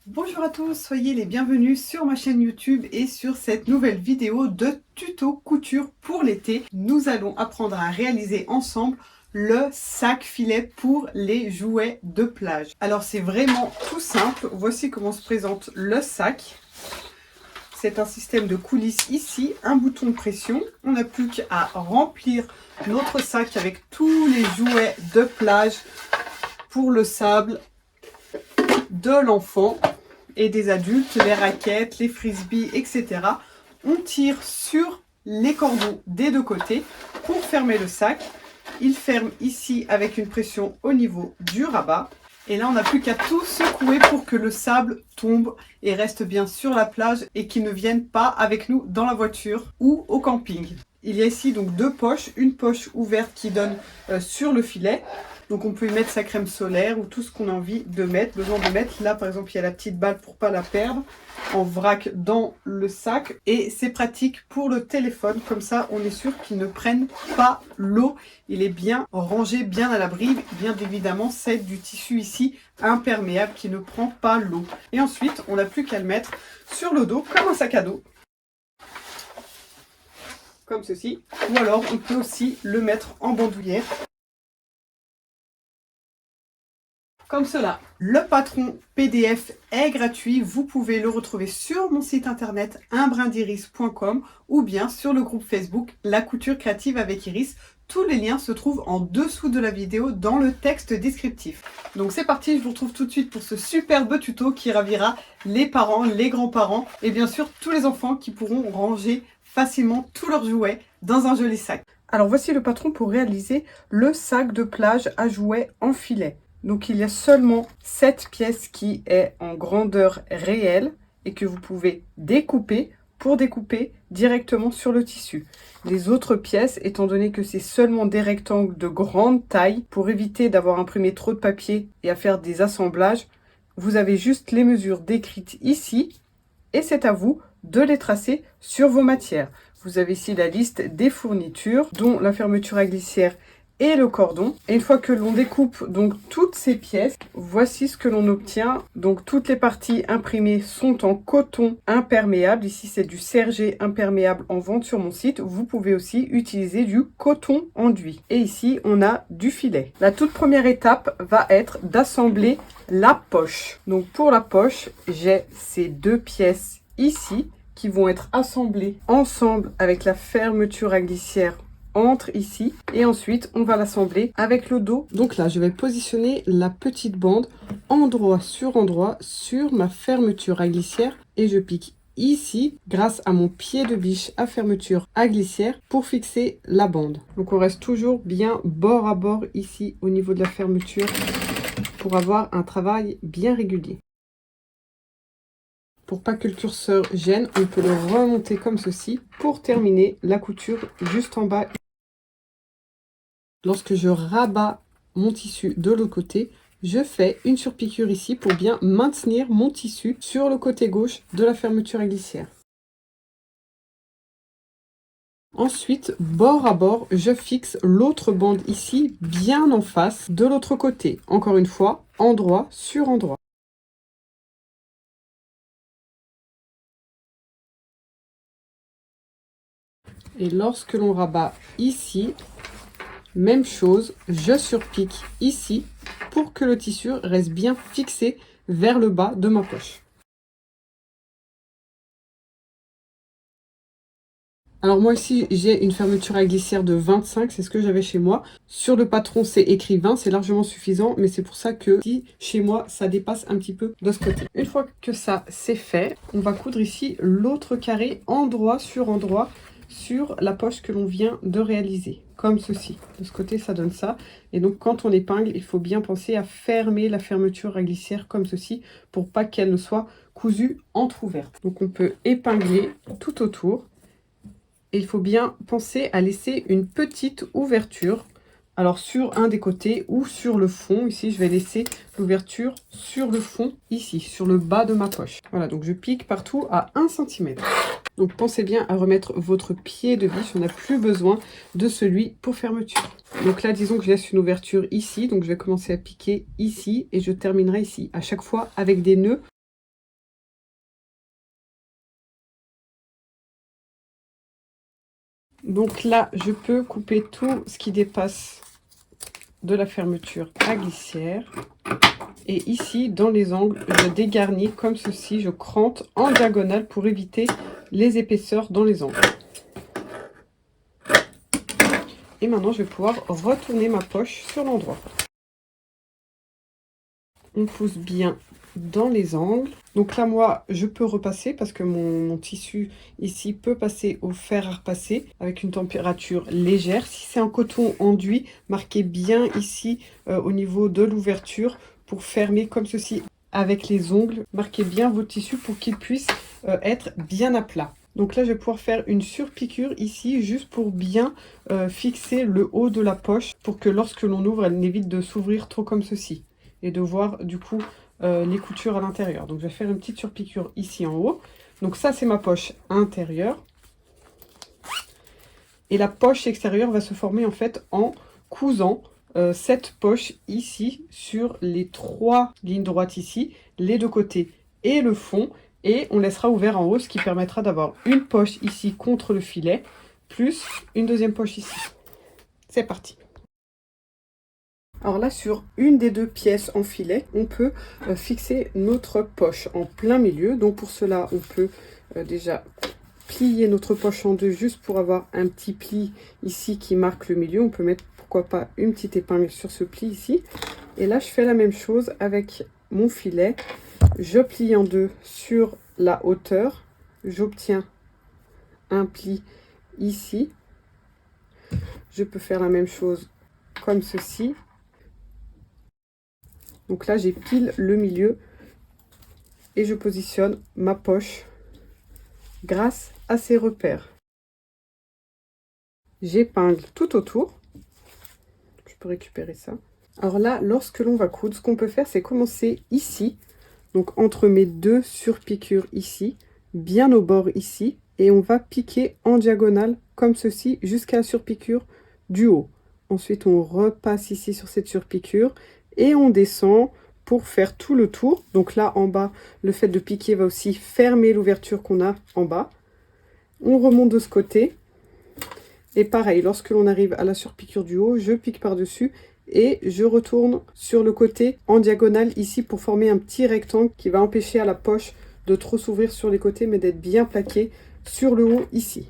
Bonjour à tous, soyez les bienvenus sur ma chaîne YouTube et sur cette nouvelle vidéo de tuto couture pour l'été. Nous allons apprendre à réaliser ensemble le sac filet pour les jouets de plage. Alors c'est vraiment tout simple, voici comment se présente le sac. C'est un système de coulisses ici, un bouton de pression. On n'a plus qu'à remplir notre sac avec tous les jouets de plage pour le sable de l'enfant et des adultes, les raquettes, les frisbees, etc. On tire sur les cordons des deux côtés pour fermer le sac. Il ferme ici avec une pression au niveau du rabat. Et là, on n'a plus qu'à tout secouer pour que le sable tombe et reste bien sur la plage et qu'il ne vienne pas avec nous dans la voiture ou au camping. Il y a ici donc deux poches, une poche ouverte qui donne sur le filet. Donc on peut y mettre sa crème solaire ou tout ce qu'on a envie de mettre, besoin de mettre. Là par exemple il y a la petite balle pour pas la perdre en vrac dans le sac. Et c'est pratique pour le téléphone, comme ça on est sûr qu'il ne prenne pas l'eau. Il est bien rangé, bien à l'abri. Bien évidemment c'est du tissu ici imperméable qui ne prend pas l'eau. Et ensuite on n'a plus qu'à le mettre sur le dos comme un sac à dos. Comme ceci. Ou alors on peut aussi le mettre en bandoulière. Comme cela. Le patron PDF est gratuit. Vous pouvez le retrouver sur mon site internet unbrindiris.com ou bien sur le groupe Facebook La Couture Créative avec Iris. Tous les liens se trouvent en dessous de la vidéo dans le texte descriptif. Donc c'est parti, je vous retrouve tout de suite pour ce superbe tuto qui ravira les parents, les grands-parents et bien sûr tous les enfants qui pourront ranger facilement tous leurs jouets dans un joli sac. Alors voici le patron pour réaliser le sac de plage à jouets en filet. Donc il y a seulement cette pièce qui est en grandeur réelle et que vous pouvez découper pour découper directement sur le tissu. Les autres pièces, étant donné que c'est seulement des rectangles de grande taille, pour éviter d'avoir imprimé trop de papier et à faire des assemblages, vous avez juste les mesures décrites ici et c'est à vous de les tracer sur vos matières. Vous avez ici la liste des fournitures, dont la fermeture à glissière et le cordon. Et une fois que l'on découpe donc toutes ces pièces, voici ce que l'on obtient. Donc toutes les parties imprimées sont en coton imperméable. Ici c'est du sergé imperméable en vente sur mon site. Vous pouvez aussi utiliser du coton enduit. Et ici on a du filet. La toute première étape va être d'assembler la poche. Donc pour la poche, j'ai ces deux pièces ici qui vont être assemblées ensemble avec la fermeture à glissière entre ici et ensuite on va l'assembler avec le dos. Donc là je vais positionner la petite bande endroit sur ma fermeture à glissière et je pique ici grâce à mon pied de biche à fermeture à glissière pour fixer la bande. Donc on reste toujours bien bord à bord ici au niveau de la fermeture pour avoir un travail bien régulier. Pour pas que le curseur gêne, on peut le remonter comme ceci pour terminer la couture juste en bas. Lorsque je rabats mon tissu de l'autre côté, je fais une surpiqûre ici pour bien maintenir mon tissu sur le côté gauche de la fermeture à glissière. Ensuite, bord à bord, je fixe l'autre bande ici, bien en face de l'autre côté. Encore une fois, endroit sur endroit. Et lorsque l'on rabat ici, même chose, je surpique ici pour que le tissu reste bien fixé vers le bas de ma poche. Alors moi ici j'ai une fermeture à glissière de 25, c'est ce que j'avais chez moi. Sur le patron c'est écrit 20, c'est largement suffisant, mais c'est pour ça que si chez moi ça dépasse un petit peu de ce côté. Une fois que ça c'est fait, on va coudre ici l'autre carré endroit sur la poche que l'on vient de réaliser, comme ceci. De ce côté ça donne ça, et donc quand on épingle, il faut bien penser à fermer la fermeture à glissière comme ceci, pour pas qu'elle ne soit cousue entrouverte. Donc on peut épingler tout autour. Et il faut bien penser à laisser une petite ouverture, alors sur un des côtés ou sur le fond. Ici je vais laisser l'ouverture sur le fond, ici sur le bas de ma poche. Voilà, donc je pique partout à 1 cm. Donc pensez bien à remettre votre pied de biche, on n'a plus besoin de celui pour fermeture. Donc là disons que je laisse une ouverture ici, donc je vais commencer à piquer ici et je terminerai ici, à chaque fois avec des nœuds Donc là, je peux couper tout ce qui dépasse de la fermeture à glissière. Et ici, dans les angles, je dégarnis comme ceci. Je crante en diagonale pour éviter les épaisseurs dans les angles. Et maintenant, je vais pouvoir retourner ma poche sur l'endroit. On pousse bien dans les angles. Donc là, moi, je peux repasser parce que mon tissu ici peut passer au fer à repasser avec une température légère. Si c'est en coton enduit, marquez bien ici au niveau de l'ouverture pour fermer comme ceci avec les ongles. Marquez bien vos tissus pour qu'ils puissent être bien à plat. Donc là, je vais pouvoir faire une surpiqûre ici, juste pour bien fixer le haut de la poche, pour que lorsque l'on ouvre, elle n'évite de s'ouvrir trop comme ceci. Et de voir du coup les coutures à l'intérieur. Donc je vais faire une petite surpiqûre ici en haut. Donc ça, c'est ma poche intérieure. Et la poche extérieure va se former en fait en cousant cette poche ici sur les 3 lignes droites ici, les deux côtés et le fond. Et on laissera ouvert en haut, ce qui permettra d'avoir une poche ici contre le filet, plus une deuxième poche ici. C'est parti. Alors là, sur une des deux pièces en filet, on peut fixer notre poche en plein milieu. Donc pour cela, on peut déjà plier notre poche en deux, juste pour avoir un petit pli ici qui marque le milieu. On peut mettre, pourquoi pas, une petite épingle sur ce pli ici. Et là, je fais la même chose avec mon filet. Je plie en deux sur la hauteur. J'obtiens un pli ici. Je peux faire la même chose comme ceci. Donc là, j'ai pile le milieu et je positionne ma poche grâce à ces repères. J'épingle tout autour. Je peux récupérer ça. Alors là, lorsque l'on va coudre, ce qu'on peut faire, c'est commencer ici. Donc entre mes deux surpiqûres ici, bien au bord ici. Et on va piquer en diagonale comme ceci jusqu'à la surpiqûre du haut. Ensuite, on repasse ici sur cette surpiqûre. Et on descend pour faire tout le tour. Donc là, en bas, le fait de piquer va aussi fermer l'ouverture qu'on a en bas. On remonte de ce côté. Et pareil, lorsque l'on arrive à la surpiqûre du haut, je pique par-dessus et je retourne sur le côté en diagonale ici pour former un petit rectangle qui va empêcher à la poche de trop s'ouvrir sur les côtés, mais d'être bien plaqué sur le haut ici.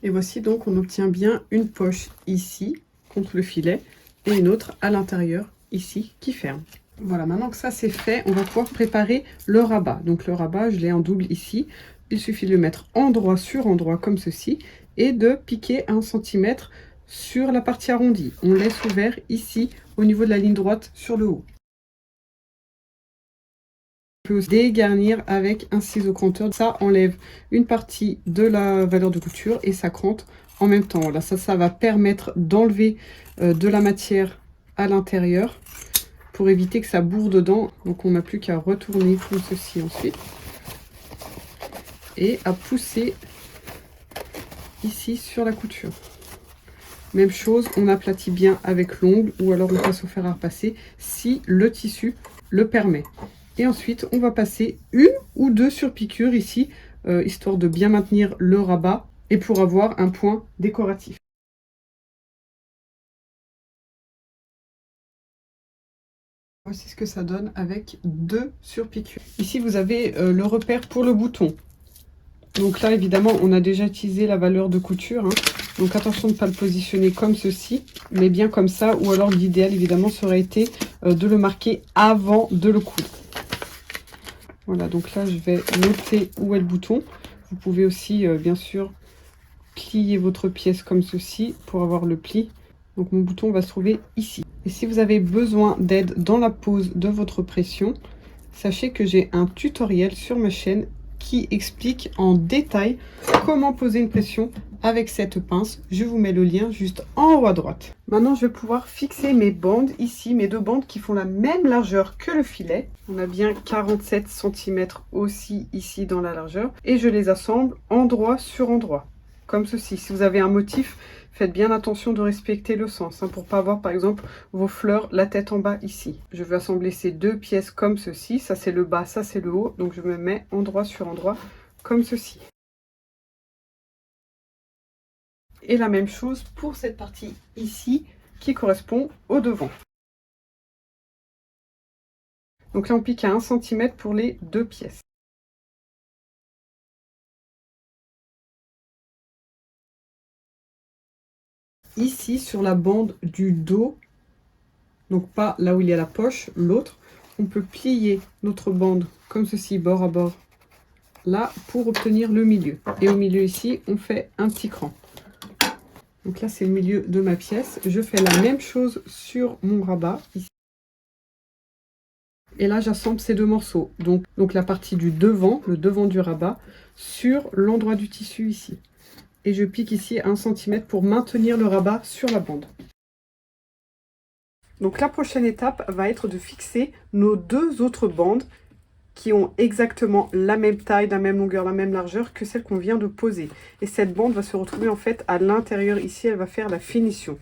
Et voici donc, on obtient bien une poche ici contre le filet et une autre à l'intérieur ici qui ferme. Voilà, maintenant que ça c'est fait, on va pouvoir préparer le rabat. Donc le rabat, je l'ai en double ici. Il suffit de le mettre endroit sur endroit comme ceci et de piquer 1 cm sur la partie arrondie. On laisse ouvert ici au niveau de la ligne droite sur le haut. On peut aussi dégarnir avec un ciseau cranteur. Ça enlève une partie de la valeur de couture et ça crante en même temps. Là, ça va permettre d'enlever de la matière à l'intérieur pour éviter que ça bourre dedans. Donc on n'a plus qu'à retourner comme ceci ensuite et à pousser ici sur la couture. Même chose, on aplatit bien avec l'ongle ou alors on passe au fer à repasser si le tissu le permet. Et ensuite, on va passer une ou deux surpiqûres ici, histoire de bien maintenir le rabat et pour avoir un point décoratif. Voici ce que ça donne avec 2 surpiqûres. Ici, vous avez le repère pour le bouton. Donc là, évidemment, on a déjà utilisé la valeur de couture. Donc attention de ne pas le positionner comme ceci, mais bien comme ça. Ou alors l'idéal, évidemment, ça aurait été de le marquer avant de le coudre. Voilà, donc là, je vais noter où est le bouton. Vous pouvez aussi, bien sûr, plier votre pièce comme ceci pour avoir le pli. Donc mon bouton va se trouver ici. Et si vous avez besoin d'aide dans la pose de votre pression, sachez que j'ai un tutoriel sur ma chaîne qui explique en détail comment poser une pression avec cette pince. Je vous mets le lien juste en haut à droite. Maintenant, je vais pouvoir fixer mes bandes ici, mes 2 bandes qui font la même largeur que le filet. On a bien 47 cm aussi ici dans la largeur. Et je les assemble endroit sur endroit, comme ceci. Si vous avez un motif, Faites bien attention de respecter le sens, hein, pour pas avoir par exemple vos fleurs la tête en bas ici. Je vais assembler ces deux pièces comme ceci. Ça c'est le bas, ça c'est le haut. Donc je me mets endroit sur endroit comme ceci. Et la même chose pour cette partie ici qui correspond au devant. Donc là on pique à 1 cm pour les deux pièces. Ici sur la bande du dos, donc pas là où il y a la poche, l'autre, on peut plier notre bande comme ceci, bord à bord, là, pour obtenir le milieu. Et au milieu ici, on fait un petit cran. Donc là, c'est le milieu de ma pièce. Je fais la même chose sur mon rabat, ici. Et là, j'assemble ces deux morceaux. Donc la partie du devant, le devant du rabat, sur l'endroit du tissu ici. Et je pique ici 1 cm pour maintenir le rabat sur la bande. Donc la prochaine étape va être de fixer nos deux autres bandes qui ont exactement la même taille, la même longueur, la même largeur que celle qu'on vient de poser. Et cette bande va se retrouver en fait à l'intérieur ici, elle va faire la finition.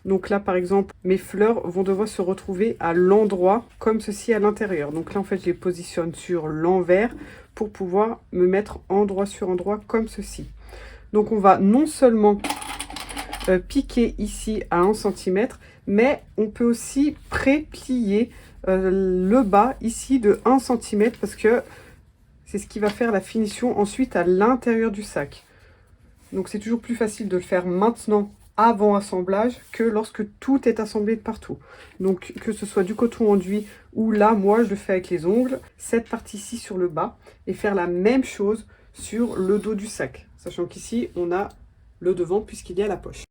Donc là par exemple, mes fleurs vont devoir se retrouver à l'endroit comme ceci à l'intérieur. Donc là en fait, je les positionne sur l'envers pour pouvoir me mettre endroit sur endroit comme ceci. Donc on va non seulement piquer ici à 1 cm, mais on peut aussi pré-plier le bas ici de 1 cm parce que c'est ce qui va faire la finition ensuite à l'intérieur du sac. Donc c'est toujours plus facile de le faire maintenant avant assemblage que lorsque tout est assemblé de partout. Donc que ce soit du coton enduit ou là, moi je le fais avec les ongles, cette partie-ci sur le bas et faire la même chose sur le dos du sac. Sachant qu'ici on a le devant puisqu'il y a la poche.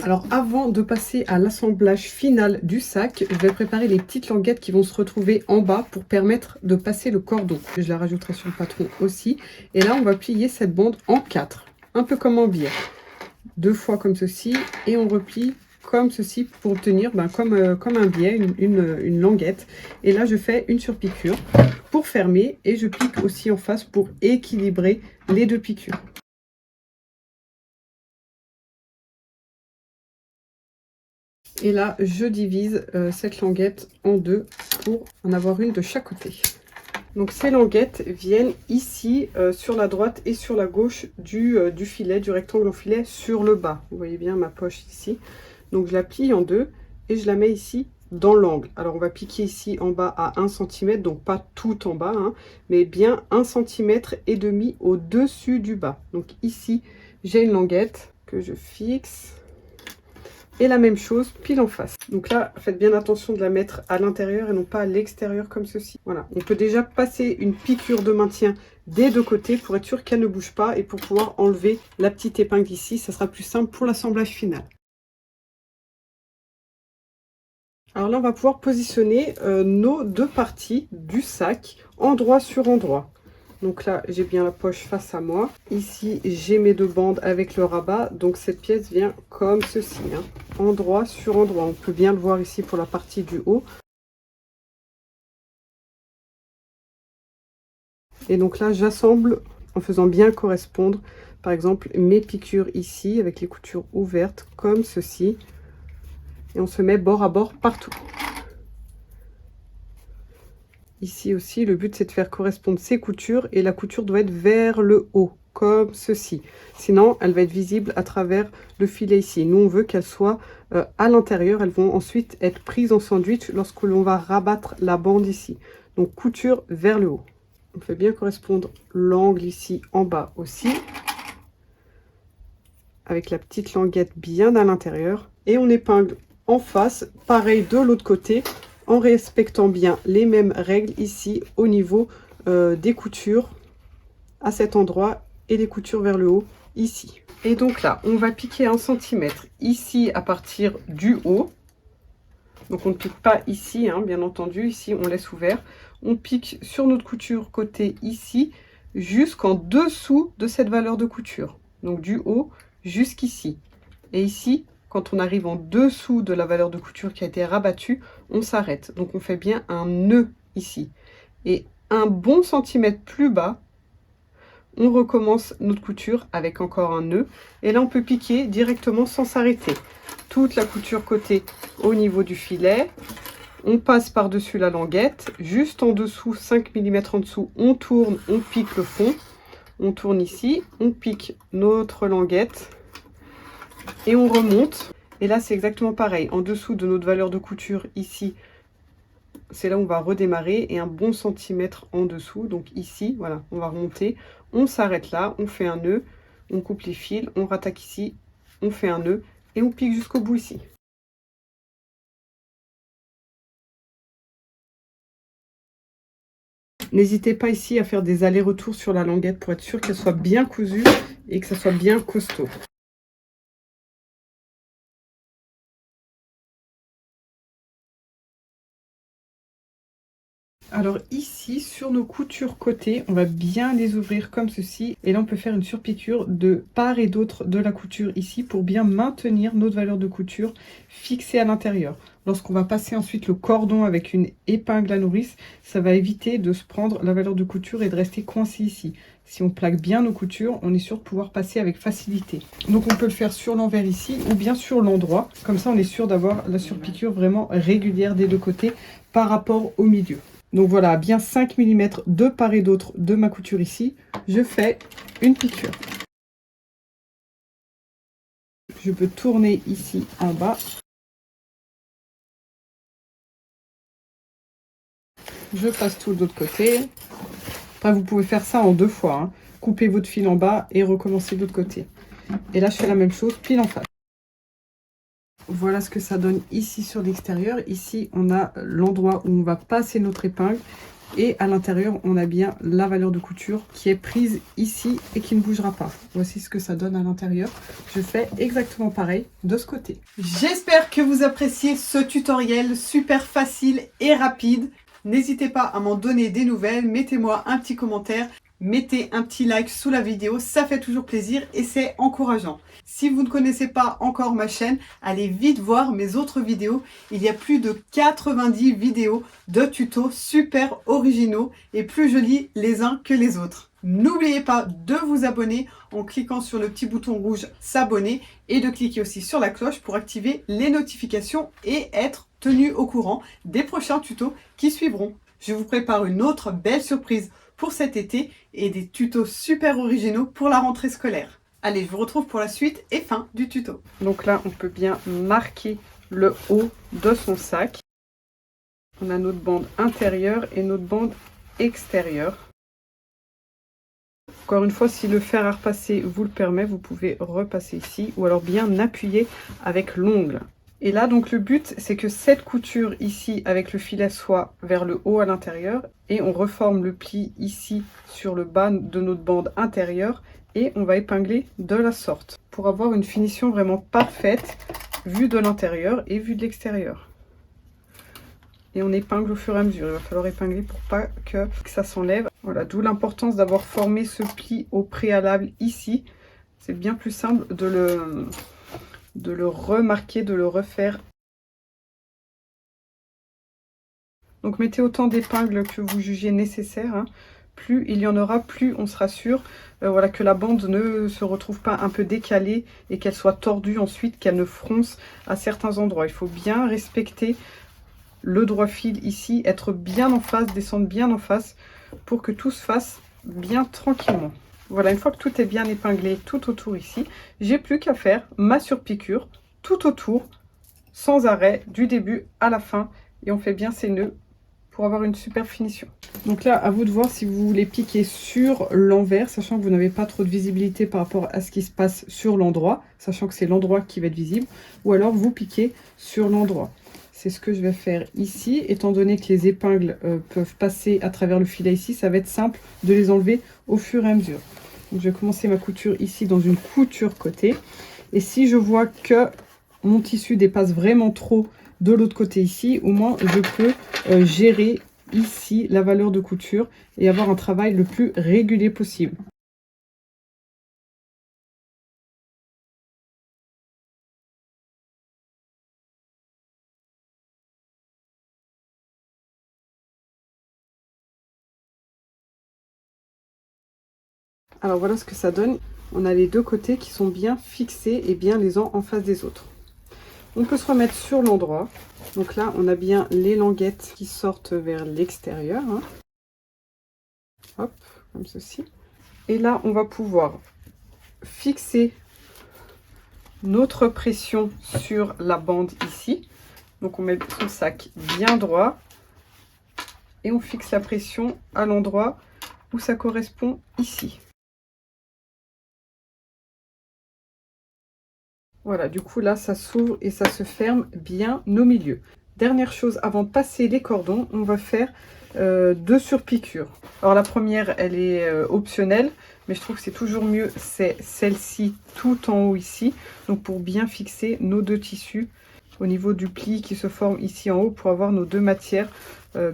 Alors avant de passer à l'assemblage final du sac, je vais préparer les petites languettes qui vont se retrouver en bas pour permettre de passer le cordon. Je la rajouterai sur le patron aussi. Et là on va plier cette bande en 4, un peu comme en biais. 2 fois comme ceci et on replie comme ceci pour obtenir comme un biais, une languette. Et là je fais une surpiqûre pour fermer et je pique aussi en face pour équilibrer les deux piqûres. Et là, je divise cette languette en deux pour en avoir une de chaque côté. Donc ces languettes viennent ici sur la droite et sur la gauche du filet, du rectangle en filet sur le bas. Vous voyez bien ma poche ici. Donc je la plie en deux et je la mets ici dans l'angle. Alors on va piquer ici en bas à 1 cm, donc pas tout en bas, hein, mais bien 1,5 cm au-dessus du bas. Donc ici, j'ai une languette que je fixe. Et la même chose pile en face. Donc là, faites bien attention de la mettre à l'intérieur et non pas à l'extérieur comme ceci. Voilà, on peut déjà passer une piqûre de maintien des deux côtés pour être sûr qu'elle ne bouge pas et pour pouvoir enlever la petite épingle ici. Ça sera plus simple pour l'assemblage final. Alors là, on va pouvoir positionner nos deux parties du sac endroit sur endroit. Donc là, j'ai bien la poche face à moi. Ici, j'ai mes deux bandes avec le rabat. Donc cette pièce vient comme ceci, hein, endroit sur endroit. On peut bien le voir ici pour la partie du haut. Et donc là, j'assemble en faisant bien correspondre, par exemple, mes piqûres ici avec les coutures ouvertes comme ceci. Et on se met bord à bord partout. Ici aussi, le but c'est de faire correspondre ces coutures et la couture doit être vers le haut, comme ceci. Sinon, elle va être visible à travers le filet ici. Nous, on veut qu'elle soit à l'intérieur. Elles vont ensuite être prises en sandwich lorsque l'on va rabattre la bande ici. Donc, couture vers le haut. On fait bien correspondre l'angle ici en bas aussi. Avec la petite languette bien à l'intérieur. Et on épingle en face, pareil de l'autre côté, en respectant bien les mêmes règles ici au niveau des coutures à cet endroit et les coutures vers le haut ici. Et donc là, on va piquer 1 cm ici à partir du haut. Donc on ne pique pas ici, hein, bien entendu, ici on laisse ouvert. On pique sur notre couture côté ici jusqu'en dessous de cette valeur de couture. Donc du haut jusqu'ici. Et ici, quand on arrive en dessous de la valeur de couture qui a été rabattue, on s'arrête. Donc on fait bien un nœud ici. Et un bon centimètre plus bas, On recommence notre couture avec encore un nœud. Et là, on peut piquer directement sans s'arrêter. Toute la couture côté au niveau du filet. On passe par-dessus la languette. Juste en dessous, 5 mm en dessous, on tourne, on pique le fond. On tourne ici, on pique notre languette et on remonte. Et là, c'est exactement pareil. En dessous de notre valeur de couture, ici, c'est là où on va redémarrer et un bon centimètre en dessous. Donc ici, voilà, on va remonter. On s'arrête là, on fait un nœud, on coupe les fils, on rattaque ici, on fait un nœud et on pique jusqu'au bout ici. N'hésitez pas ici à faire des allers-retours sur la languette pour être sûr qu'elle soit bien cousue et que ça soit bien costaud. Alors ici, sur nos coutures côté, on va bien les ouvrir comme ceci. Et là, on peut faire une surpiqûre de part et d'autre de la couture ici pour bien maintenir notre valeur de couture fixée à l'intérieur. Lorsqu'on va passer ensuite le cordon avec une épingle à nourrice, ça va éviter de se prendre la valeur de couture et de rester coincé ici. Si on plaque bien nos coutures, on est sûr de pouvoir passer avec facilité. Donc on peut le faire sur l'envers ici ou bien sur l'endroit. Comme ça, on est sûr d'avoir la surpiqûre vraiment régulière des deux côtés par rapport au milieu. Donc voilà, bien 5 mm de part et d'autre de ma couture ici, je fais une piqûre. Je peux tourner ici en bas. Je passe tout de l'autre côté. Après, vous pouvez faire ça en 2 fois. Hein. Coupez votre fil en bas et recommencez de l'autre côté. Et là, je fais la même chose, pile en face. Voilà ce que ça donne ici sur l'extérieur. Ici, on a l'endroit où on va passer notre épingle. Et à l'intérieur, on a bien la valeur de couture qui est prise ici et qui ne bougera pas. Voici ce que ça donne à l'intérieur. Je fais exactement pareil de ce côté. J'espère que vous appréciez ce tutoriel super facile et rapide. N'hésitez pas à m'en donner des nouvelles. Mettez-moi un petit commentaire. Mettez un petit like sous la vidéo, ça fait toujours plaisir et c'est encourageant. Si vous ne connaissez pas encore ma chaîne, allez vite voir mes autres vidéos. Il y a plus de 90 vidéos de tutos super originaux et plus jolis les uns que les autres. N'oubliez pas de vous abonner en cliquant sur le petit bouton rouge s'abonner et de cliquer aussi sur la cloche pour activer les notifications et être tenu au courant des prochains tutos qui suivront. Je vous prépare une autre belle surprise pour cet été et des tutos super originaux pour la rentrée scolaire. Allez, je vous retrouve pour la suite et fin du tuto. Donc là, on peut bien marquer le haut de son sac. On a notre bande intérieure et notre bande extérieure. Encore une fois, si le fer à repasser vous le permet, vous pouvez repasser ici ou alors bien appuyer avec l'ongle. Et là, donc le but, c'est que cette couture ici avec le filet soit vers le haut à l'intérieur et on reforme le pli ici sur le bas de notre bande intérieure et on va épingler de la sorte pour avoir une finition vraiment parfaite vue de l'intérieur et vue de l'extérieur. Et on épingle au fur et à mesure. Il va falloir épingler pour pas que ça s'enlève. Voilà, d'où l'importance d'avoir formé ce pli au préalable ici. C'est bien plus simple de le remarquer, de le refaire. Donc mettez autant d'épingles que vous jugez nécessaire. Hein. Plus il y en aura, plus on sera sûr voilà, que la bande ne se retrouve pas un peu décalée et qu'elle soit tordue ensuite, qu'elle ne fronce à certains endroits. Il faut bien respecter le droit fil ici, être bien en face, descendre bien en face pour que tout se fasse bien tranquillement. Voilà, une fois que tout est bien épinglé tout autour ici, j'ai plus qu'à faire ma surpiqûre tout autour, sans arrêt, du début à la fin, et on fait bien ces nœuds pour avoir une super finition. Donc là, à vous de voir si vous voulez piquer sur l'envers, sachant que vous n'avez pas trop de visibilité par rapport à ce qui se passe sur l'endroit, sachant que c'est l'endroit qui va être visible, ou alors vous piquez sur l'endroit. C'est ce que je vais faire ici, étant donné que les épingles peuvent passer à travers le filet ici, ça va être simple de les enlever au fur et à mesure. Donc je vais commencer ma couture ici dans une couture côté, et si je vois que mon tissu dépasse vraiment trop de l'autre côté ici, au moins je peux gérer ici la valeur de couture et avoir un travail le plus régulier possible. Alors voilà ce que ça donne. On a les deux côtés qui sont bien fixés et bien les uns en face des autres. On peut se remettre sur l'endroit. Donc là, on a bien les languettes qui sortent vers l'extérieur. Hein. Hop, comme ceci. Et là, on va pouvoir fixer notre pression sur la bande ici. Donc on met son sac bien droit et on fixe la pression à l'endroit où ça correspond ici. Voilà, du coup là ça s'ouvre et ça se ferme bien au milieu. Dernière chose, avant de passer les cordons, on va faire deux surpiqûres. Alors la première, elle est optionnelle, mais je trouve que c'est toujours mieux, c'est celle-ci tout en haut ici. Donc pour bien fixer nos deux tissus au niveau du pli qui se forme ici en haut pour avoir nos deux matières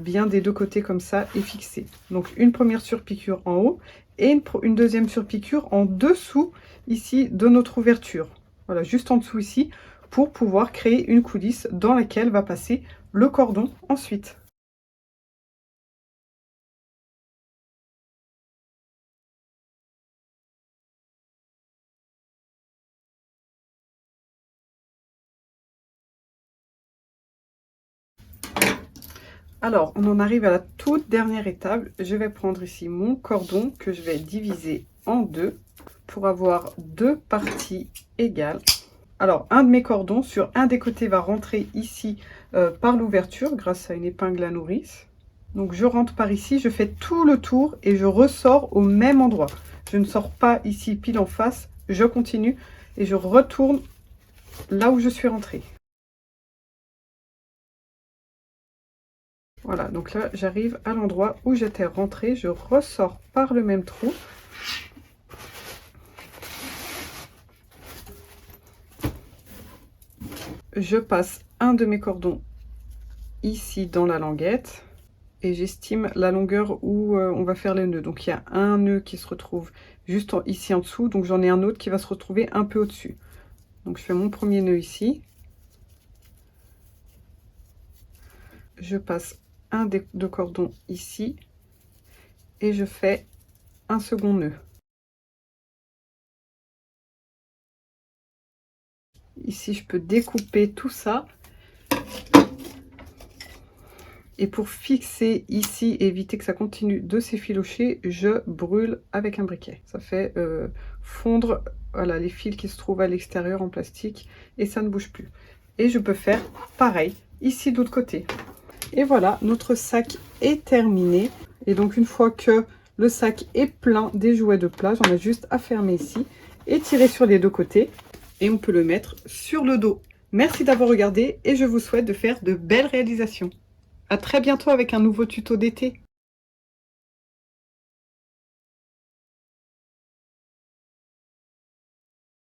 bien des deux côtés comme ça et fixées. Donc une première surpiqûre en haut et une deuxième surpiqûre en dessous ici de notre ouverture. Voilà, juste en dessous ici, pour pouvoir créer une coulisse dans laquelle va passer le cordon ensuite. Alors, on en arrive à la toute dernière étape. Je vais prendre ici mon cordon que je vais diviser en deux pour avoir deux parties égales. Alors, un de mes cordons sur un des côtés va rentrer ici par l'ouverture grâce à une épingle à nourrice. Donc, je rentre par ici, je fais tout le tour et je ressors au même endroit. Je ne sors pas ici pile en face, je continue et je retourne là où je suis rentrée. Voilà, donc là, j'arrive à l'endroit où j'étais rentrée, je ressors par le même trou. Je passe un de mes cordons ici dans la languette et j'estime la longueur où on va faire les nœuds. Donc il y a un nœud qui se retrouve juste ici en dessous, donc j'en ai un autre qui va se retrouver un peu au-dessus. Donc je fais mon premier nœud ici. Je passe un des deux cordons ici et je fais un second nœud. Ici, je peux découper tout ça. Et pour fixer ici, éviter que ça continue de s'effilocher, je brûle avec un briquet. Ça fait fondre voilà, les fils qui se trouvent à l'extérieur en plastique et ça ne bouge plus. Et je peux faire pareil ici de l'autre côté. Et voilà, notre sac est terminé. Et donc une fois que le sac est plein des jouets de plage, on a juste à fermer ici et tirer sur les deux côtés. Et on peut le mettre sur le dos. Merci d'avoir regardé et je vous souhaite de faire de belles réalisations. À très bientôt avec un nouveau tuto d'été.